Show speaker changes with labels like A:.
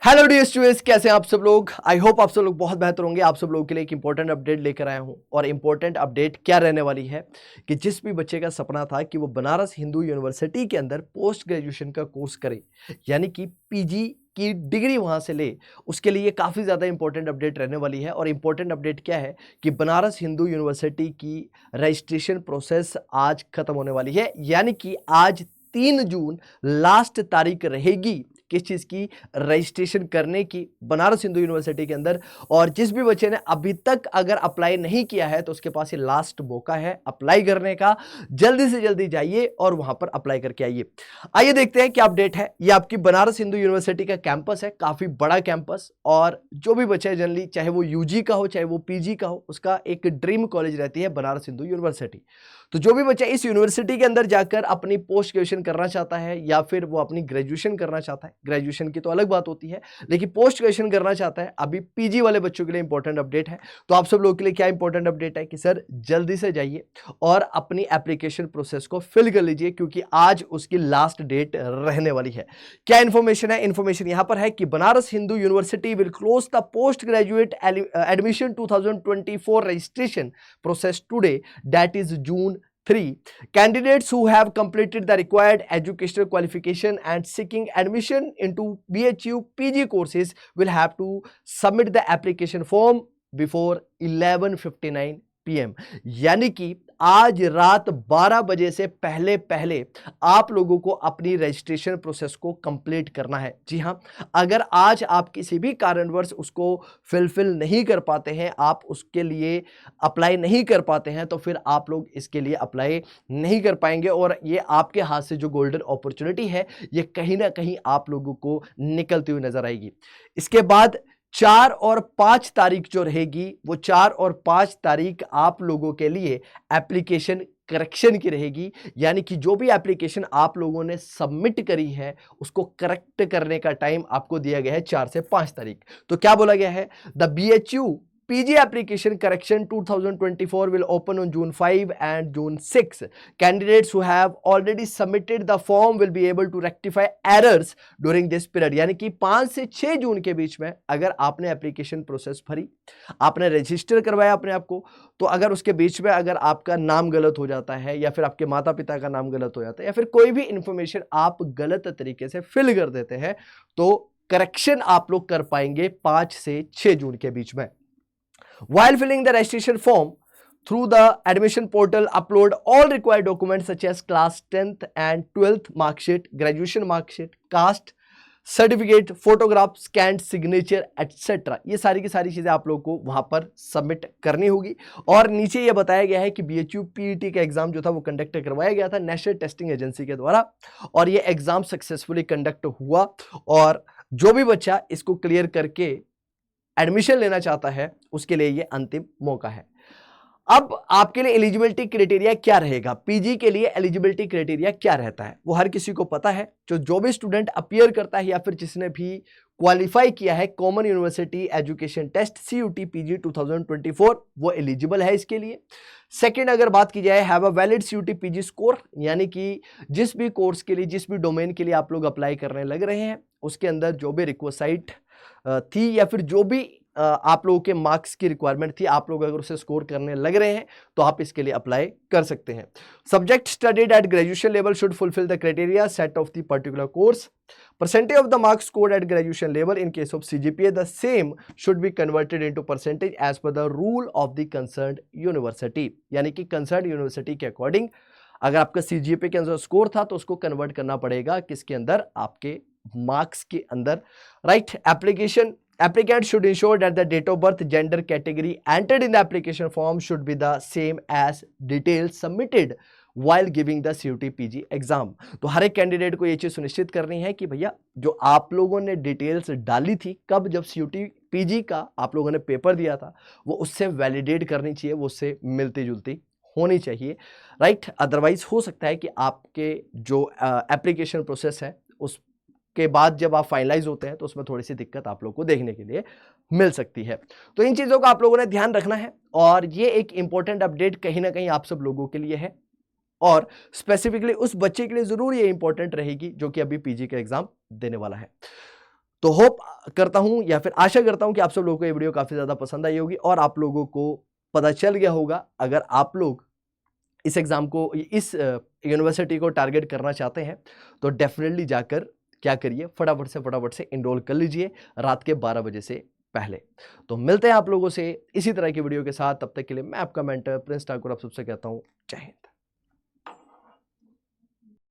A: Hello dear students, कैसे हैं आप सब लोग। आई होप आप सब लोग बहुत बेहतर होंगे। आप सब लोगों के लिए एक इंपॉर्टेंट अपडेट लेकर आया हूं और इंपॉर्टेंट अपडेट क्या रहने वाली है कि जिस भी बच्चे का सपना था कि वो बनारस हिंदू यूनिवर्सिटी के अंदर पोस्ट ग्रेजुएशन का कोर्स करे, यानी कि पीजी की डिग्री वहां से ले, उसके लिए काफ़ी ज़्यादा इंपॉर्टेंट अपडेट रहने वाली है। और इंपॉर्टेंट अपडेट क्या है कि बनारस हिंदू यूनिवर्सिटी की रजिस्ट्रेशन प्रोसेस आज खत्म होने वाली है, यानी कि आज 3 जून लास्ट तारीख रहेगी किस चीज़ की, रजिस्ट्रेशन करने की बनारस हिंदू यूनिवर्सिटी के अंदर। और जिस भी बच्चे ने अभी तक अगर अप्लाई नहीं किया है तो उसके पास ये लास्ट मौका है अप्लाई करने का। जल्दी से जल्दी जाइए और वहां पर अप्लाई करके आइए। आइए देखते हैं क्या अपडेट है। ये आपकी बनारस हिंदू यूनिवर्सिटी का कैंपस है, काफी बड़ा कैंपस। और जो भी बच्चा है जनरली, चाहे वो यूजी का हो चाहे वो पीजी का हो, उसका एक ड्रीम कॉलेज रहती है बनारस हिंदू यूनिवर्सिटी। तो जो भी बच्चा इस यूनिवर्सिटी के अंदर जाकर अपनी पोस्ट ग्रेजुएशन करना चाहता है या फिर वो अपनी ग्रेजुएशन करना चाहता है, ग्रेजुएशन की तो अलग बात होती है, लेकिन पोस्ट ग्रेजुएशन करना चाहता है, अभी पीजी वाले बच्चों के लिए इंपॉर्टेंट अपडेट है। तो आप सब लोगों के लिए क्या इंपॉर्टेंट अपडेट है कि सर जल्दी से जाइए और अपनी एप्लीकेशन प्रोसेस को फिल कर लीजिए, क्योंकि आज उसकी लास्ट डेट रहने वाली है। क्या इंफॉर्मेशन है? इंफॉर्मेशन यहां पर है कि Banaras Hindu university will close the post graduate admission 2024 registration process today, that is June 3. Candidates who have completed the required educational qualification and seeking admission into BHU PG courses will have to submit the application form before 11:59 PM। यानी कि आज रात 12 बजे से पहले पहले आप लोगों को अपनी रजिस्ट्रेशन प्रोसेस को कंप्लीट करना है। जी हाँ, अगर आज आप किसी भी कारणवश उसको फिल नहीं कर पाते हैं, आप उसके लिए अप्लाई नहीं कर पाते हैं, तो फिर आप लोग इसके लिए अप्लाई नहीं कर पाएंगे और ये आपके हाथ से जो गोल्डन अपॉर्चुनिटी है ये कहीं ना कहीं आप लोगों को निकलती हुई नजर आएगी। इसके बाद 4 और 5 तारीख जो रहेगी, वो 4 और 5 तारीख आप लोगों के लिए एप्लीकेशन करेक्शन की रहेगी। यानी कि जो भी एप्लीकेशन आप लोगों ने सबमिट करी है उसको करेक्ट करने का टाइम आपको दिया गया है 4 से 5 तारीख। तो क्या बोला गया है? The BHU PG application correction 2024 will open on June 5 and June 6. Candidates who have already submitted the form will be able to rectify errors during this period। यानी कि 5 से 6 जून के बीच में अगर आपने एप्लीकेशन प्रोसेस भरी, आपने रजिस्टर करवाया अपने आप को, तो अगर उसके बीच में अगर आपका नाम गलत हो जाता है या फिर आपके माता पिता का नाम गलत हो जाता है या फिर कोई भी इंफॉर्मेशन आप गलत तरीके से फिल कर देते हैं, तो करेक्शन आप लोग कर पाएंगे 5 से 6 जून के बीच में। While filling the registration form through the admission portal, upload all required documents such as class 10th and 12th mark sheet, graduation mark sheet, caste certificate, photograph, scan signature etcetera. ये सारी की सारी चीजें आप लोगों को वहां पर सबमिट करनी होगी। और नीचे ये बताया गया है कि बीएचयू पीईटी का एग्जाम जो था वो कंडक्ट करवाया गया था नेशनल टेस्टिंग एजेंसी के द्वारा और ये एग्जाम सक्सेसफुली कंडक्ट हुआ। और जो भी बच्चा इसको क्लियर करके एडमिशन लेना चाहता है उसके लिए ये अंतिम मौका है। अब आपके लिए एलिजिबिलिटी क्राइटेरिया क्या रहेगा? पीजी के लिए एलिजिबिलिटी क्राइटेरिया क्या रहता है वो हर किसी को पता है। जो भी स्टूडेंट अपीयर करता है या फिर जिसने भी क्वालिफाई किया है common university education test CUT PG 2024 वो एलिजिबल है इसके लिए। सेकंड, अगर बात की जाए have a valid CUT PG score, यानी कि जिस भी कोर्स के लिए जिस भी डोमेन के लिए आप लोग अप्लाई करने लग रहे हैं उसके अंदर जो भी रिक्वेस्ट थी या फिर जो भी आप लोगों के मार्क्स की रिक्वायरमेंट थी, आप लोग अगर उसे स्कोर करने लग रहे हैं तो आप इसके लिए अप्लाई कर सकते हैं। Subject studied at graduation level should fulfil the criteria set of the particular course. Percentage of the marks scored at graduation level in case of CGPA the same should be converted into percentage as per the rule of the concerned university. यानी कि concerned university के according अगर आपका CGPA के अंदर score था तो उसको कन्वर्ट करना पड़ेगा किसके अंदर? आपके मार्क्स के अंदर, right. Applicant should ensure that the date of birth, gender category entered in the application form should be the same as details submitted while giving the CUT PG exam। तो हर एक candidate को ये चीज सुनिश्चित करनी है कि भैया जो आप लोगों ने डिटेल्स डाली थी कब जब CUT PG का आप लोगों ने पेपर दिया था वो उससे वैलिडेट करनी चाहिए, वो उससे मिलती जुलती होनी चाहिए, राइट। अदरवाइज हो सकता है कि आपके जो एप्लीकेशन प्रोसेस है उस के बाद जब आप फाइनलाइज होते हैं तो उसमें थोड़ी सी दिक्कत आप लोग को देखने के लिए मिल सकती है। तो इन चीजों का आप लोगों ने ध्यान रखना है और ये एक इंपॉर्टेंट अपडेट कहीं ना कहीं आप सब लोगों के लिए है और स्पेसिफिकली उस बच्चे के लिए जरूर ये इंपॉर्टेंट रहेगी जो कि अभी पीजी का एग्जाम देने वाला है। तो होप करता हूं या फिर आशा करता हूं कि आप सब लोगों को ये वीडियो काफी ज्यादा पसंद आई होगी और आप लोगों को पता चल गया होगा। अगर आप लोग इस एग्जाम को, इस यूनिवर्सिटी को टारगेट करना चाहते हैं तो डेफिनेटली जाकर क्या करिए, फटाफट से इनरोल कर लीजिए रात के 12 बजे से पहले। तो मिलते हैं आप लोगों से इसी तरह की वीडियो के साथ, तब तक के लिए मैं आपका मेंटर प्रिंस ठाकुर आप सबसे कहता हूं जय हिंद।